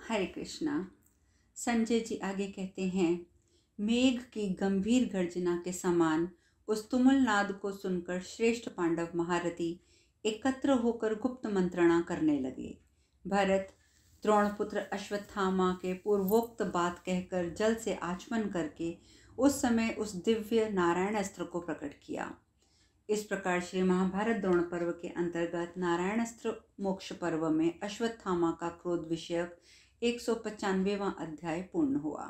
हरे कृष्णा। संजय जी आगे कहते हैं, मेघ की गंभीर गर्जना के समान उस तुमुल नाद को सुनकर श्रेष्ठ पांडव महारथी एकत्र होकर गुप्त मंत्रणा करने लगे। भरत द्रोणपुत्र अश्वत्थामा के पूर्वोक्त बात कहकर जल से आचमन करके उस समय उस दिव्य नारायण अस्त्र को प्रकट किया। इस प्रकार श्री महाभारत द्रोण पर्व के अंतर्गत नारायण अस्त्र मोक्ष पर्व में अश्वत्थामा का क्रोध विषयक 195वां अध्याय पूर्ण हुआ।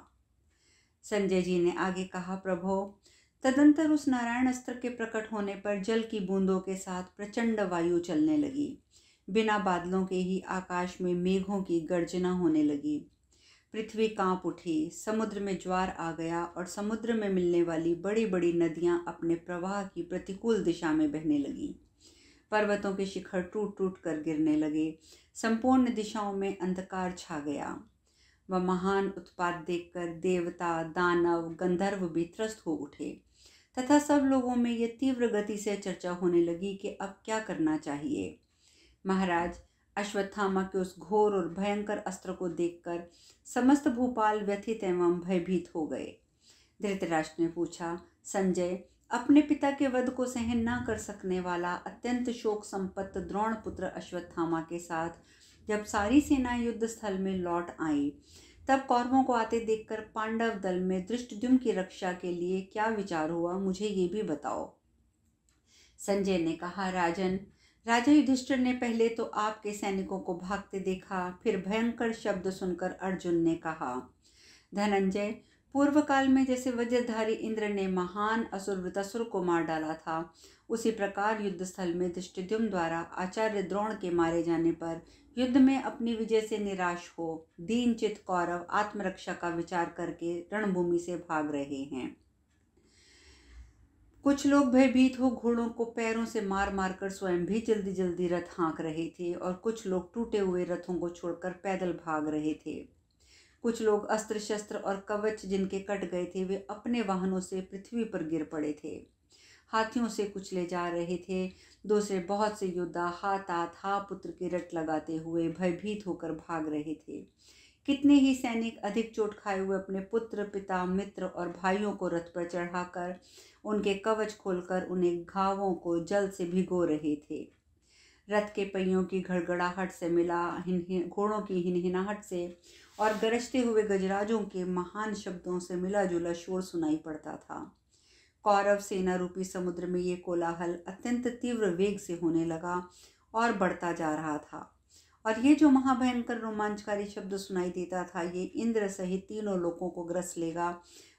संजय जी ने आगे कहा, प्रभो, तदंतर उस नारायण अस्त्र के प्रकट होने पर जल की बूंदों के साथ प्रचंड वायु चलने लगी। बिना बादलों के ही आकाश में मेघों की गर्जना होने लगी। पृथ्वी कांप उठी, समुद्र में ज्वार आ गया और समुद्र में मिलने वाली बड़ी बड़ी नदियां अपने प्रवाह की प्रतिकूल दिशा में बहने लगी। पर्वतों के शिखर टूट टूट कर गिरने लगे। संपूर्ण दिशाओं में अंधकार छा गया। वह महान उत्पात देखकर देवता, दानव, गंधर्व भी त्रस्त हो उठे तथा सब लोगों में यह तीव्र गति से चर्चा होने लगी कि अब क्या करना चाहिए। महाराज, अश्वत्थामा के उस घोर और भयंकर अस्त्र को देखकर समस्त भूपाल व्यथित एवं भयभीत हो गए। धृतराष्ट्र ने पूछा, संजय, अपने पिता के वध को सहन न कर सकने वाला अत्यंत शोक संपन्न द्रोणपुत्र अश्वत्थामा के साथ जब सारी सेनाएं युद्ध स्थल में लौट आई, तब कौरवों को आते देखकर पांडव दल में धृष्टद्युम्न की रक्षा के लिए क्या विचार हुआ, मुझे ये भी बताओ। संजय ने कहा, राजन, राजा युधिष्ठिर ने पहले तो आपके सैनिकों को भागते देखा। फिर भयंकर शब्द सुनकर अर्जुन ने कहा, धनंजय, पूर्व काल में जैसे वज्रधारी इंद्र ने महान असुर वृतासुर को मार डाला था, उसी प्रकार युद्ध स्थल में धृष्टद्युम्न द्वारा आचार्य द्रोण के मारे जाने पर युद्ध में अपनी विजय से निराश हो दीनचित कौरव आत्मरक्षा का विचार करके रणभूमि से भाग रहे हैं। कुछ लोग भयभीत हो घोड़ों को पैरों से मार मारकर स्वयं भी जल्दी जल्दी रथ हाँक रहे थे और कुछ लोग टूटे हुए रथों को छोड़कर पैदल भाग रहे थे। कुछ लोग अस्त्र शस्त्र और कवच जिनके कट गए थे वे अपने वाहनों से पृथ्वी पर गिर पड़े थे। हाथियों से कुचले जा रहे थे। दूसरे बहुत से योद्धा हाथ हा पुत्र की रट लगाते हुए भयभीत होकर भाग रहे थे। कितने ही सैनिक अधिक चोट खाए हुए अपने पुत्र, पिता, मित्र और भाइयों को रथ पर चढ़ाकर उनके कवच खोलकर उन्हें घावों को जल से भिगो रहे थे। रथ के पहियों की घड़घड़ाहट से मिला घोड़ों की हिनहिनाहट से और गरजते हुए गजराजों के महान शब्दों से मिला जुला शोर सुनाई पड़ता था। कौरव सेना रूपी समुद्र में ये कोलाहल अत्यंत तीव्र वेग से होने लगा और बढ़ता जा रहा था, और ये जो महाभयंकर रोमांचकारी शब्द सुनाई देता था, ये इंद्र सहित तीनों लोगों को ग्रस लेगा,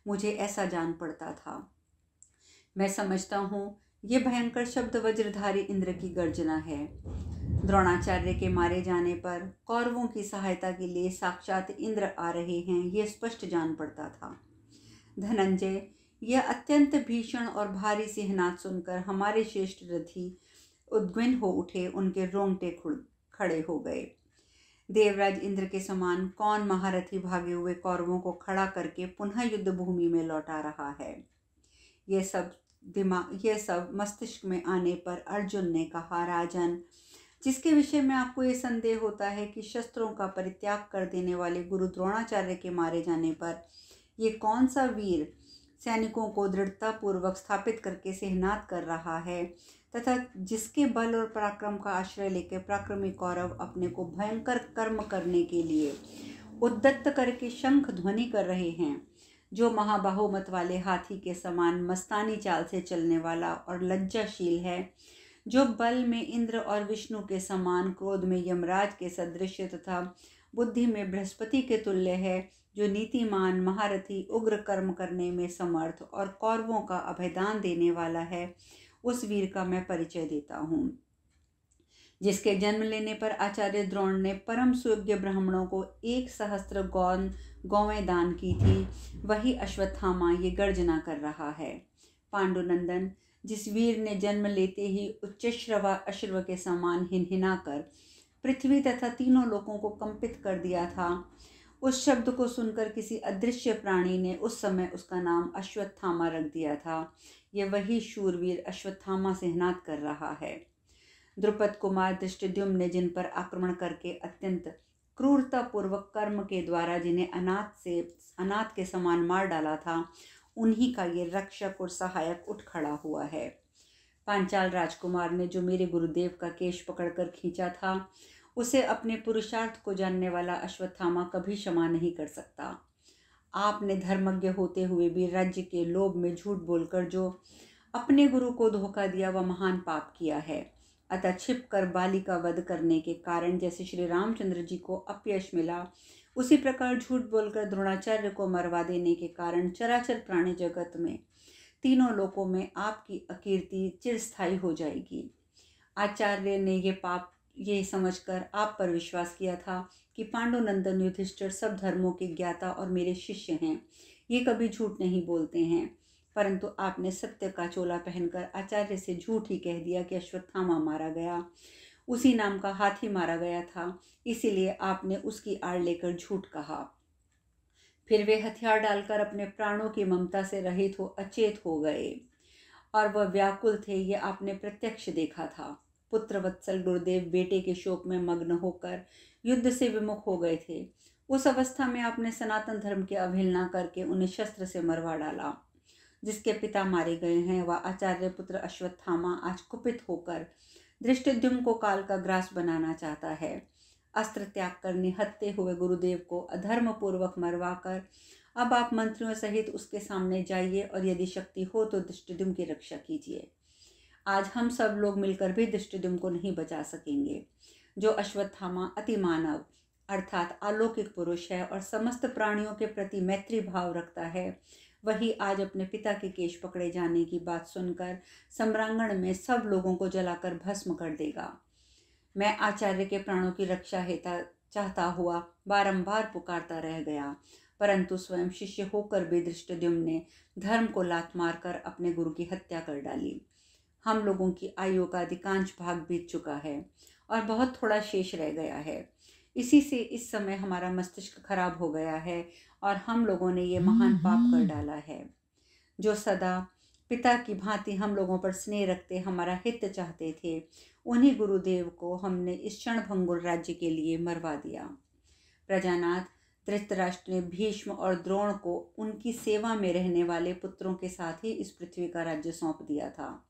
मुझे ऐसा जान पड़ता था। मैं समझता हूँ ये भयंकर शब्द वज्रधारी इंद्र की गर्जना है। द्रोणाचार्य के मारे जाने पर कौरवों की सहायता के लिए साक्षात इंद्र आ रहे हैं, ये स्पष्ट जान पड़ता था। धनंजय, यह अत्यंत भीषण और भारी सिहनाद सुनकर हमारे श्रेष्ठ रथी उद्विग्न हो उठे, उनके रोंगटे खड़े हो गए। देवराज इंद्र के समान कौन महारथी भागे हुए कौरवों को खड़ा करके पुनः युद्ध भूमि में लौटा रहा है। यह सब मस्तिष्क में आने पर अर्जुन ने कहा, राजन, जिसके विषय में आपको ये संदेह होता है कि शस्त्रों का परित्याग कर देने वाले गुरु द्रोणाचार्य के मारे जाने पर ये कौन सा वीर सैनिकों को दृढ़ता पूर्वक स्थापित करके सेहनाद कर रहा है तथा जिसके बल और पराक्रम का आश्रय लेकर पराक्रमी कौरव अपने को भयंकर कर्म करने के लिए उद्यत करके शंख ध्वनि कर रहे हैं, जो महाबाहुमत वाले हाथी के समान मस्तानी चाल से चलने वाला और लज्जाशील है, जो बल में इंद्र और विष्णु के समान, क्रोध में यमराज के सदृश तथा बुद्धि में बृहस्पति के तुल्य है, जो नीतिमान, महारथी, उग्र कर्म करने में समर्थ और कौरवों का अभयदान देने वाला है, उस वीर का मैं परिचय देता हूँ। जिसके जन्म लेने पर आचार्य द्रोण ने परम सुयोग्य ब्राह्मणों को 1,000 गौवें दान की थी, वही अश्वत्थामा ये गर्जना कर रहा है। पांडुनंदन, जिस वीर ने जन्म लेते ही उच्चश्रवा अश्रव के समान हिनहिना कर पृथ्वी तथा तीनों लोगों को कंपित कर दिया था, उस शब्द को सुनकर किसी अदृश्य प्राणी ने उस समय उसका नाम अश्वत्थामा रख दिया था। यह वही शूरवीर अश्वत्थामा सेहनाद कर रहा है। द्रुपद कुमार धृष्टद्युम्न ने जिन पर आक्रमण करके अत्यंत क्रूरतापूर्वक कर्म के द्वारा जिन्हें अनाथ के समान मार डाला था, उन्हीं का ये रक्षक और सहायक उठ खड़ा हुआ है। पांचाल राजकुमार ने जो मेरे गुरुदेव का केश पकड़कर खींचा था, उसे अपने पुरुषार्थ को जानने वाला अश्वत्थामा कभी क्षमा नहीं कर सकता। आपने धर्मज्ञ होते हुए भी राज्य के लोभ में झूठ बोलकर जो अपने गुरु को धोखा दिया, वह महान पाप किया है। अतः छिपकर बाली का वध करने के कारण जैसे श्री रामचंद्र जी को अपयश मिला, उसी प्रकार झूठ बोलकर द्रोणाचार्य को मरवा देने के कारण चराचर प्राणी जगत में, तीनों लोकों में आपकी अकीर्ति चिरस्थायी हो जाएगी। आचार्य ने ये समझकर आप पर विश्वास किया था कि पांडुनंदन युधिष्ठिर सब धर्मों के ज्ञाता और मेरे शिष्य हैं, ये कभी झूठ नहीं बोलते हैं, परंतु आपने सत्य का चोला पहनकर आचार्य से झूठ ही कह दिया कि अश्वत्थामा मारा गया, उसी नाम का हाथी मारा गया था, इसीलिए आपने उसकी आड़ लेकर झूठ कहा। फिर वे हथियार डालकर अपने प्राणों की ममता से रहित हो अचेत हो गए और वह व्याकुल थे, ये आपने प्रत्यक्ष देखा था। पुत्र वत्सल गुरुदेव बेटे के शोक में मग्न होकर युद्ध से विमुख हो गए थे। उस अवस्था में आपने सनातन धर्म की अवहेलना करके उन्हें शस्त्र से मरवा डाला। जिसके पिता मारे गए हैं, वह आचार्य पुत्र अश्वत्थामा आज कुपित होकर धृष्टद्युम्न को काल का ग्रास बनाना चाहता है। अस्त्र त्याग कर निहत्ते हुए गुरुदेव को अधर्म पूर्वक मरवाकर अब आप मंत्रियों सहित उसके सामने जाइए और यदि शक्ति हो तो धृष्टद्युम्न की रक्षा कीजिए। आज हम सब लोग मिलकर भी धृष्टद्युम्न को नहीं बचा सकेंगे। जो अश्वत्थामा अति मानव अर्थात अलौकिक पुरुष है और समस्त प्राणियों के प्रति मैत्री भाव रखता है, वही आज अपने पिता के केश पकड़े जाने की बात सुनकर सम्रांगण में सब लोगों को जलाकर भस्म कर देगा। मैं आचार्य के प्राणों की रक्षा हेता चाहता हुआ बारंबार पुकारता रह गया, परंतु स्वयं शिष्य होकर भी धृष्टद्युम्न ने धर्म को लात मारकर अपने गुरु की हत्या कर डाली। हम लोगों की आयु का अधिकांश भाग बीत चुका है और बहुत थोड़ा शेष रह गया है। इसी से इस समय हमारा मस्तिष्क खराब हो गया है और हम लोगों ने ये महान पाप कर डाला है। जो सदा पिता की भांति हम लोगों पर स्नेह रखते, हमारा हित चाहते थे, उन्हीं गुरुदेव को हमने इस क्षणभंगुर राज्य के लिए मरवा दिया। प्रजानाथ धृतराष्ट्र ने भीष्म और द्रोण को उनकी सेवा में रहने वाले पुत्रों के साथ ही इस पृथ्वी का राज्य सौंप दिया था।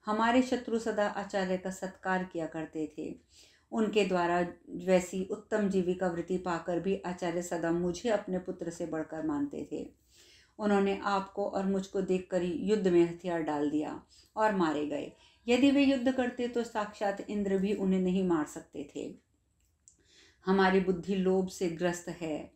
हमारे शत्रु सदा आचार्य का सत्कार किया करते थे। उनके द्वारा वैसी उत्तम जीविका वृत्ति पाकर भी आचार्य सदा मुझे अपने पुत्र से बढ़कर मानते थे। उन्होंने आपको और मुझको देखकर ही युद्ध में हथियार डाल दिया और मारे गए। यदि वे युद्ध करते तो साक्षात इंद्र भी उन्हें नहीं मार सकते थे। हमारी बुद्धि लोभ से ग्रस्त है।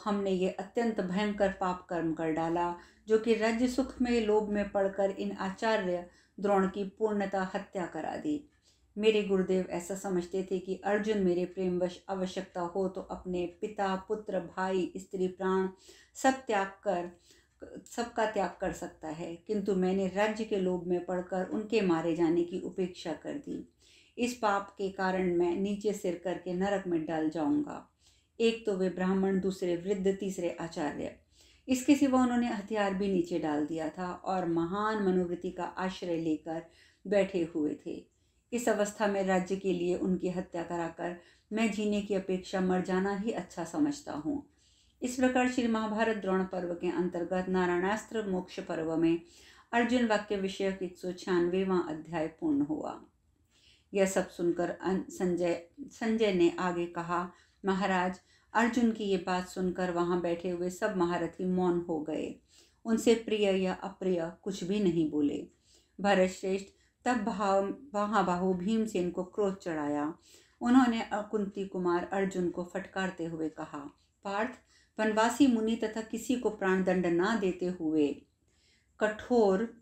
हमने ये अत्यंत भयंकर पाप कर्म कर डाला, जो कि राज्य सुख में लोभ में पड़कर इन आचार्य द्रोण की पूर्णतः हत्या करा दी। मेरे गुरुदेव ऐसा समझते थे कि अर्जुन मेरे प्रेमवश आवश्यकता हो तो अपने पिता, पुत्र, भाई, स्त्री, प्राण सबका त्याग कर सकता है, किंतु मैंने राज्य के लोभ में पड़कर उनके मारे जाने की उपेक्षा कर दी। इस पाप के कारण मैं नीचे सिर करके नरक में डाल जाऊंगा। एक तो वे ब्राह्मण, दूसरे वृद्ध, तीसरे आचार्य। इसके सिवा उन्होंने हथियार भी नीचे डाल दिया था और महान मनोवृत्ति का आश्रय लेकर बैठे हुए थे। इस अवस्था में राज्य के लिए उनकी हत्या कराकर मैं जीने की अपेक्षा मर जाना ही अच्छा समझता हूँ। इस प्रकार श्री महाभारत द्रोण पर्व के अंतर्गत नारायणास्त्र मोक्ष पर्व में अर्जुन वाक्य विषयक 196वां अध्याय पूर्ण हुआ। यह सब सुनकर संजय ने आगे कहा, महाराज, अर्जुन की ये बात सुनकर वहां बैठे हुए सब महारथी मौन हो गए। उनसे प्रिय या अप्रिय कुछ भी नहीं बोले। भरत श्रेष्ठ तब महाबाहु भीमसेन को क्रोध चढ़ाया। उन्होंने कुंती कुमार अर्जुन को फटकारते हुए कहा, पार्थ, वनवासी मुनि तथा किसी को प्राण दंड ना देते हुए कठोर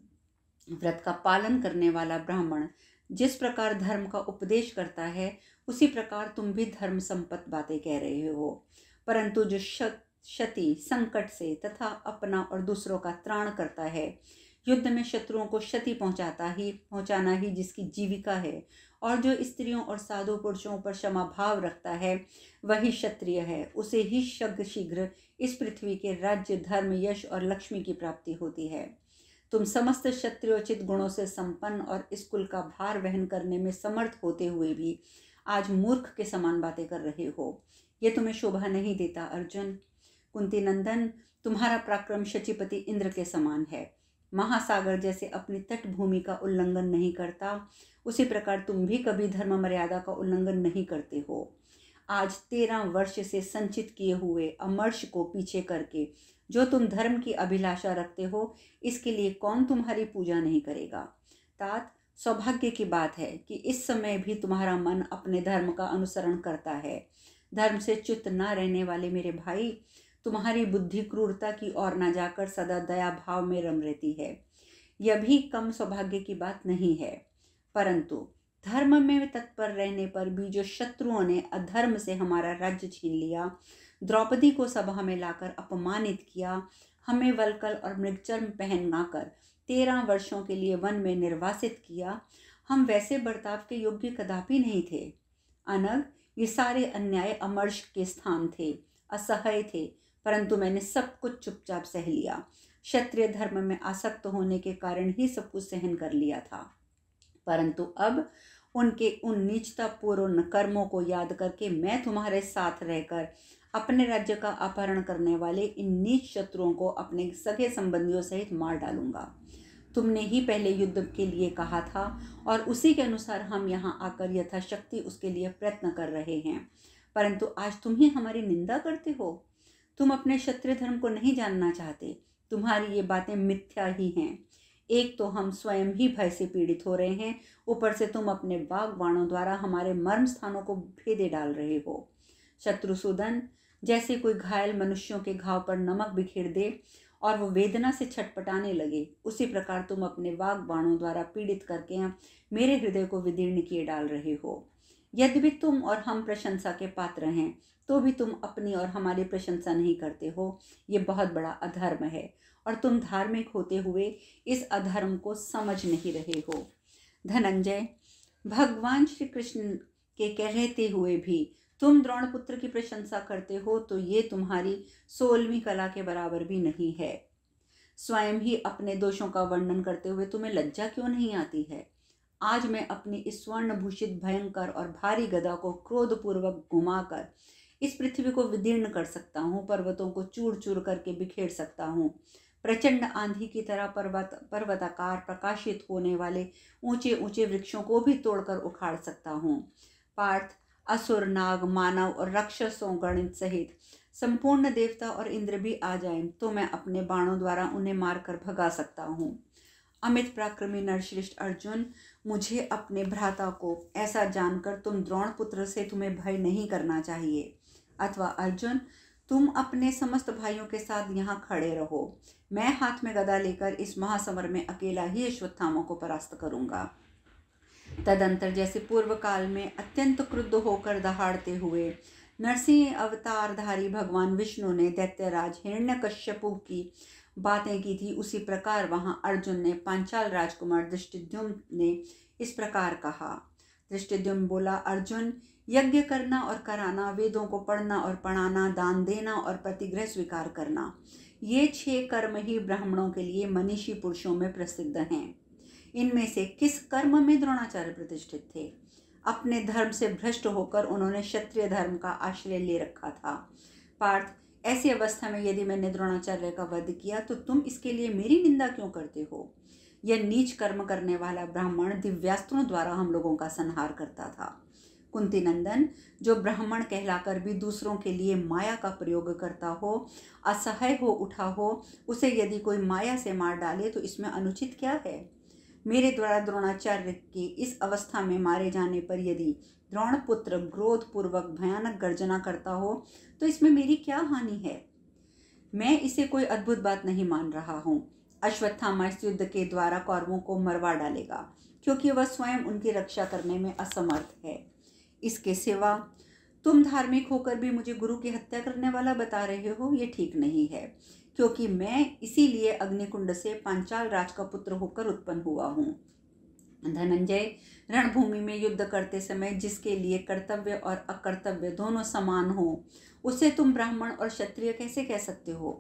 व्रत का पालन करने वाला ब्राह्मण जिस प्रकार धर्म का उपदेश करता है, उसी प्रकार तुम भी धर्म संपत बातें कह रहे हो, परंतु जो क्षति संकट से तथा अपना और दूसरों का त्राण करता है, युद्ध में शत्रुओं को क्षति पहुंचाना ही जिसकी जीविका है, और जो स्त्रियों और साधु पुरुषों पर क्षमा भाव रखता है, वही क्षत्रिय है। उसे ही शीघ्र इस पृथ्वी के राज्य, धर्म, यश और लक्ष्मी की प्राप्ति होती है। तुम समस्त क्षत्रियोचित गुणों से संपन्न और इस कुल का भार वहन करने में समर्थ होते हुए भी आज मूर्ख के समान बातें कर रहे हो। ये तुम्हें शोभा नहीं देता अर्जुन। कुंती नंदन, तुम्हारा पराक्रम शचीपति इंद्र के समान है। महासागर जैसे अपनी तट भूमि का उल्लंघन नहीं करता, उसी प्रकार तुम भी कभी धर्म मर्यादा का उल्लंघन नहीं करते हो। आज 13 वर्ष से संचित किए हुए अमर्ष को पीछे करके जो तुम धर्म की अभिलाषा रखते हो, इसके लिए कौन तुम्हारी पूजा नहीं करेगा। तात, सौभाग्य की बात है कि इस समय भी तुम्हारा मन अपने धर्म का अनुसरण करता है। धर्म से च्युत न रहने वाले मेरे भाई, तुम्हारी बुद्धि क्रूरता की ओर न जाकर सदा दया भाव में रम रहती है। यह भी कम सौभाग्य की बात नहीं है, परंतु धर्म में तत्पर रहने पर भी जो शत्रुओं ने अधर्म से हमारा राज्य छीन लिया, द्रौपदी को सभा में लाकर अपमानित किया, हमें वल्कल और मृगचर्म पहनाकर 13 वर्षों के लिए वन में निर्वासित किया, हम वैसे बर्ताव के योग्य कदापि नहीं थे। अनग, ये सारे अन्याय अमर्ष के स्थान थे, असह्य थे, परंतु मैंने सब कुछ चुपचाप सह लिया। क्षत्रिय धर्म में आसक्त होने के कारण ही सब कुछ सहन कर लिया था, परंतु अब उनके उन नीचतापूर्ण कर्मों को याद करके मैं तुम्हारे साथ रहकर अपने राज्य का अपहरण करने वाले इन नीच शत्रुओं को अपने सगे संबंधियों सहित मार डालूंगा। तुमने ही पहले युद्ध के लिए कहा था और उसी के अनुसार हम यहाँ आकर यथाशक्ति उसके लिए प्रयत्न कर रहे हैं, परंतु आज तुम ही हमारी निंदा करते हो। तुम अपने क्षत्रिय धर्म को नहीं जानना चाहते। तुम्हारी ये बातें मिथ्या ही हैं। एक तो हम स्वयं ही भय से पीड़ित हो रहे हैं, ऊपर से तुम अपने वाग बाणों द्वारा हमारे मर्म स्थानों को भेदे डाल रहे हो। शत्रुसूदन, जैसे कोई घायल मनुष्यों के घाव पर नमक बिखेर दे और वो वेदना से छटपटाने लगे, उसी प्रकार तुम अपने वाग बाणों द्वारा पीड़ित करके मेरे हृदय को विदीर्ण किए डाल रहे हो। यद्यपि तुम और हम प्रशंसा के पात्र हैं, तो भी तुम अपनी और हमारी प्रशंसा नहीं करते हो। ये बहुत बड़ा अधर्म है और तुम धार्मिक होते हुए इस अधर्म को समझ नहीं रहे हो। धनंजय, भगवान श्री कृष्ण के कहते हुए भी तुम द्रोणपुत्र की प्रशंसा करते हो, तो ये तुम्हारी 16वीं कला के बराबर भी नहीं है। स्वयं ही अपने दोषों का वर्णन करते हुए तुम्हें लज्जा क्यों नहीं आती है। आज मैं अपनी इस स्वर्ण भूषित भयंकर और भारी गदा को क्रोधपूर्वक घुमाकर इस पृथ्वी को विदीर्ण कर सकता हूँ, पर्वतों को चूर चूर करके बिखेर सकता हूँ, प्रचंड आंधी की तरह पर्वताकार प्रकाशित होने वाले ऊंचे ऊंचे वृक्षों को भी तोड़कर उखाड़ सकता हूँ। पार्थ, असुर, नाग, मानव और राक्षसों गणित सहित संपूर्ण देवता और इंद्र भी आ जाएं तो मैं अपने बाणों द्वारा उन्हें मारकर भगा सकता हूँ। अमित पराक्रमी नरश्रेष्ठ अर्जुन, मुझे अपने भ्राता को ऐसा जानकर तुम द्रोणपुत्र से तुम्हें भय नहीं करना चाहिए। अथवा अर्जुन, तुम अपने समस्त भाइयों के साथ यहाँ खड़े रहो, मैं हाथ में गदा लेकर इस महासमर में अकेला ही अश्वत्थामा को परास्त करूंगा। तदंतर जैसे पूर्व काल में अत्यंत क्रुद्ध होकर दहाड़ते हुए नरसिंह अवतारधारी भगवान विष्णु ने दैत्यराज हिरण्यकश्यपु की बातें की थी, उसी प्रकार वहां अर्जुन ने पांचाल राजकुमार धृष्टद्युम्न ने इस प्रकार कहा। धृष्टद्युम्न बोला, अर्जुन, यज्ञ करना और कराना, वेदों को पढ़ना और पढ़ाना, दान देना और प्रतिग्रह स्वीकार करना, ये 6 कर्म ही ब्राह्मणों के लिए मनीषी पुरुषों में प्रसिद्ध हैं। इनमें से किस कर्म में द्रोणाचार्य प्रतिष्ठित थे? अपने धर्म से भ्रष्ट होकर उन्होंने क्षत्रिय धर्म का आश्रय ले रखा था। पार्थ, ऐसी अवस्था में यदि मैंने द्रोणाचार्य का वध किया तो तुम इसके लिए मेरी निंदा क्यों करते हो? यह नीच कर्म करने वाला ब्राह्मण दिव्यास्त्रों द्वारा हम लोगों का संहार करता था। कुंती नंदन, जो ब्राह्मण कहलाकर भी दूसरों के लिए माया का प्रयोग करता हो, असहाय हो उठा हो, उसे यदि कोई माया से मार डाले तो इसमें अनुचित क्या है? मेरे द्वारा द्रोणाचार्य के इस अवस्था में मारे जाने पर यदि द्रोणपुत्र क्रोधपूर्वक भयानक गर्जना करता हो तो इसमें मेरी क्या हानि है? मैं इसे कोई अद्भुत बात नहीं मान रहा हूँ। अश्वत्थामा इस युद्ध के द्वारा कौरवों को मरवा डालेगा, क्योंकि वह स्वयं उनकी रक्षा करने में असमर्थ है। इसके सिवा तुम धार्मिक होकर भी मुझे गुरु की हत्या करने वाला बता रहे हो, ये ठीक नहीं है, क्योंकि मैं इसीलिए अग्निकुंड से पांचाल राज का पुत्र होकर उत्पन्न हुआ हूँ। धनंजय, रणभूमि में युद्ध करते समय जिसके लिए कर्तव्य और अकर्तव्य दोनों समान हो, उसे तुम ब्राह्मण और क्षत्रिय कैसे कह सकते हो?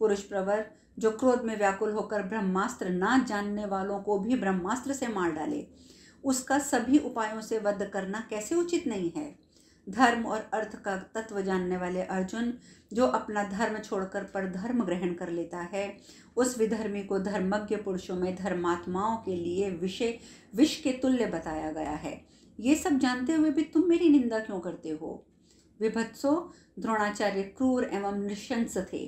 पुरुष प्रवर, जो क्रोध में व्याकुल होकर ब्रह्मास्त्र ना जानने वालों को भी ब्रह्मास्त्र से मार डाले, उसका सभी उपायों से वध करना कैसे उचित नहीं है। धर्म और अर्थ का तत्व जानने वाले अर्जुन, जो अपना धर्म छोड़कर परधर्म ग्रहण कर लेता है, उस विधर्मी को धर्मज्ञ पुरुषों में धर्मात्माओं के लिए विष के तुल्य बताया गया है। ये सब जानते हुए भी तुम मेरी निंदा क्यों करते हो। विभत्सो, द्रोणाचार्य क्रूर एवं नृशंस थे,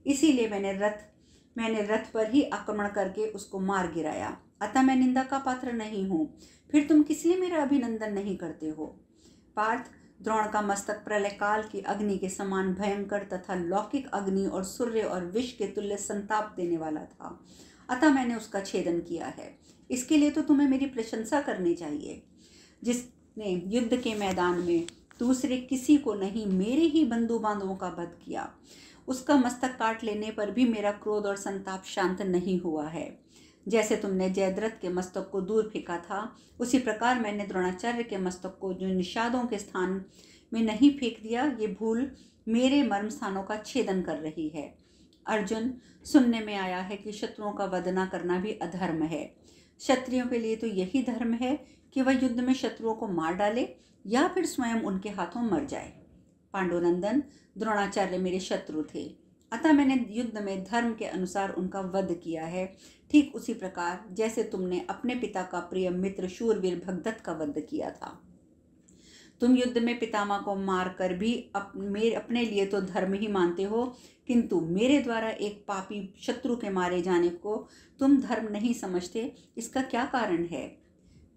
इसीलिए मैंने रथ पर ही आक्रमण करके उसको मार गिराया। अतः मैं निंदा का पात्र नहीं हूँ। फिर तुम किस लिए मेरा अभिनंदन नहीं करते हो। पार्थ, द्रोण का मस्तक प्रलय काल की अग्नि के समान भयंकर तथा लौकिक अग्नि और सूर्य और विष के तुल्य संताप देने वाला था, अतः मैंने उसका छेदन किया है। इसके लिए तो तुम्हें मेरी प्रशंसा करनी चाहिए। जिसने युद्ध के मैदान में दूसरे किसी को नहीं, मेरे ही बंधु बांधवों का वध किया, उसका मस्तक काट लेने पर भी मेरा क्रोध और संताप शांत नहीं हुआ है। जैसे तुमने जयद्रथ के मस्तक को दूर फेंका था, उसी प्रकार मैंने द्रोणाचार्य के मस्तक को जो निषादों के स्थान में नहीं फेंक दिया, ये भूल मेरे मर्म स्थानों का छेदन कर रही है। अर्जुन, सुनने में आया है कि शत्रुओं का वध न करना भी अधर्म है। क्षत्रियों के लिए तो यही धर्म है कि वह युद्ध में शत्रुओं को मार डाले या फिर स्वयं उनके हाथों मर जाए। पांडुनंदन, द्रोणाचार्य मेरे शत्रु थे, अतः मैंने युद्ध में धर्म के अनुसार उनका वध किया है, ठीक उसी प्रकार जैसे तुमने अपने पिता का प्रिय मित्र शूरवीर भगदत्त का वध किया था। तुम युद्ध में पितामह को मार कर भी अपने लिए तो धर्म ही मानते हो, किंतु मेरे द्वारा एक पापी शत्रु के मारे जाने को तुम धर्म नहीं समझते। इसका क्या कारण है।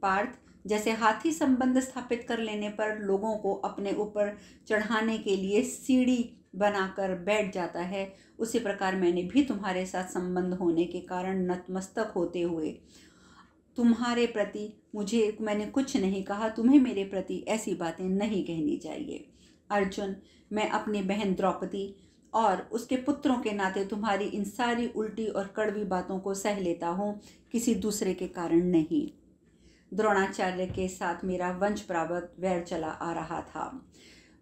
पार्थ, जैसे हाथी संबंध स्थापित कर लेने पर लोगों को अपने ऊपर चढ़ाने के लिए सीढ़ी बनाकर बैठ जाता है, उसी प्रकार मैंने भी तुम्हारे साथ संबंध होने के कारण नतमस्तक होते हुए तुम्हारे प्रति मैंने कुछ नहीं कहा। तुम्हें मेरे प्रति ऐसी बातें नहीं कहनी चाहिए। अर्जुन, मैं अपनी बहन द्रौपदी और उसके पुत्रों के नाते तुम्हारी इन सारी उल्टी और कड़वी बातों को सह लेता हूँ, किसी दूसरे के कारण नहीं। द्रोणाचार्य के साथ मेरा वंश प्राप्त वैर चला आ रहा था।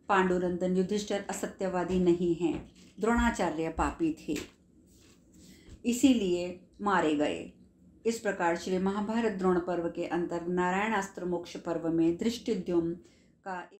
पांडुनंदन, युधिष्ठिर असत्यवादी नहीं हैं, द्रोणाचार्य पापी थे, इसीलिए मारे गए। इस प्रकार श्री महाभारत द्रोण पर्व के अंतर नारायणास्त्र मोक्ष पर्व में धृष्टद्युम्न का